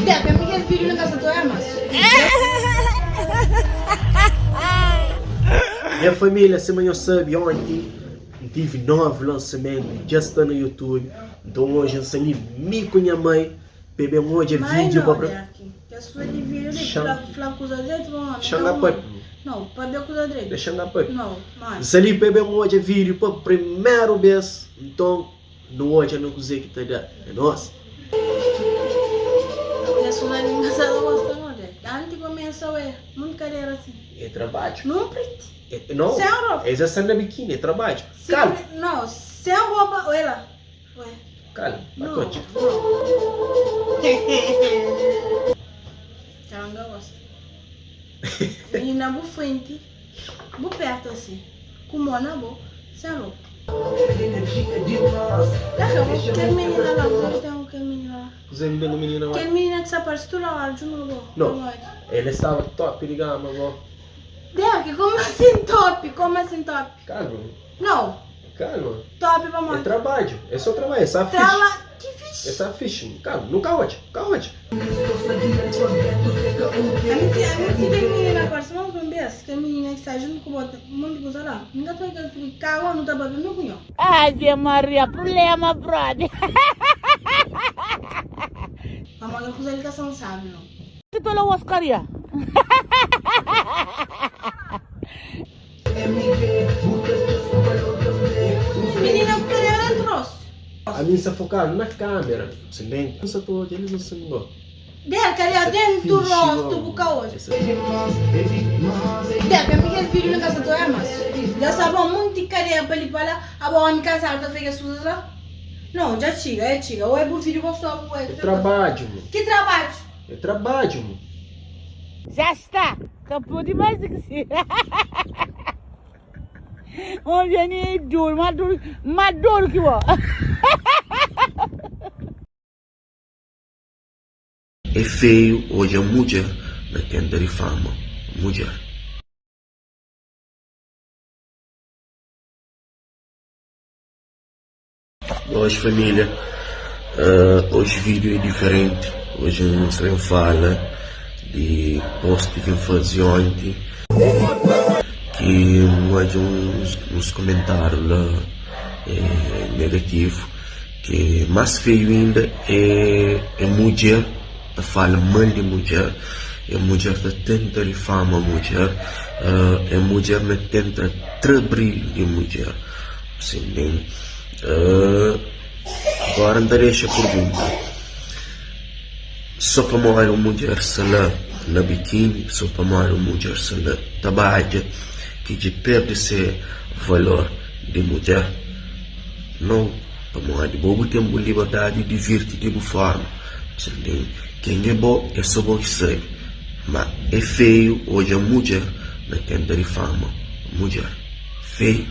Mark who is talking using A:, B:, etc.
A: Deve, Miguel filho na casa do Emas.
B: Minha família, se amanhã sabe ontem, tive 9 lançamentos, já está no YouTube. Então hoje eu saí com minha mãe, bebê hoje é vídeo para...
A: Que a sua de vídeo de flacusa direito, vamos
B: Xanga pai.
A: Não, para ver coisa direito.
B: Deixa eu pai.
A: Não, mas...
B: Saí bebê hoje é vídeo para primeira vez. Então, no hoje eu não sei que tá é nossa.
A: A sua língua se ela gosta, não é? Antes começa a muito carreira assim.
B: É trabalho.
A: Não, preto.
B: Não,
A: sem roupa.
B: é essa na biquíni, é trabalho. Calma.
A: Não, sem roupa, olha. Ué.
B: Calma, batote.
A: Caramba, eu gosto. Menina, vou frente, vou perto assim. Com mão na boca, sem roupa. Que menina lá, você tem que menina lá?
B: Você me deu menina lá?
A: Que menina que se aparece tudo lá, junto
B: Não, ele estava top de gama, vó.
A: Derek, como assim top? Como assim top?
B: Calma,
A: Não,
B: calma.
A: top pra
B: É
A: mãe.
B: trabalho, é só trabalho, é só fish.
A: Que fish?
B: É só fish. Calma, não caote, caote.
A: A minha filha é menina agora, se não vem ver, que a menina que sai junto com o outro, um monte de coisa lá. Ninguém tem que ficar, não tá batendo no cunhão.
C: Ave Maria, problema, brother.
A: A mãe com a ligação sabe, não.
C: Que tu não Oscaria?
A: Menina, porque ela trouxe.
B: A minha se focar na câmera. Você nem pensa todo, eles não se ligam.
A: Derek, ali dentro do rosto, boca hoje. Derek, Miguel filho na casa do Emas. Já sabe muito de carinha para ele falar, a boa me casar, tá feita suas lá? Não, já tira, é tira. Ou é pro filho gostou, ou é...
B: É trabalho, mano.
A: Que trabalho?
B: É trabalho, mano.
C: Já está. Capô demais do que se. Onde é nem duro, mais duro que ó.
B: É feio hoje a mulher na tenda de fama. Mulher. Hoje família, hoje o vídeo é diferente. Hoje não se fala de post que eu fazia ontem. Que hoje uns comentários lá negativos. Que mais feio ainda é mulher. Fala mal de mulher, é mulher que tenta difamar a mulher, é mulher que tenta trabalhar de mulher. Assim, bem, agora não deixa a pergunta. Só para morrer uma mulher sala na biquíni, só para morrer uma mulher sala trabalha, que de perde esse valor de mulher. Não, para morrer de bobo tem liberdade de divertir de forma. Assim, bem, quem é bom é só bom que sabe, mas é feio hoje a mulher na tenda de fama. Mulher, feio.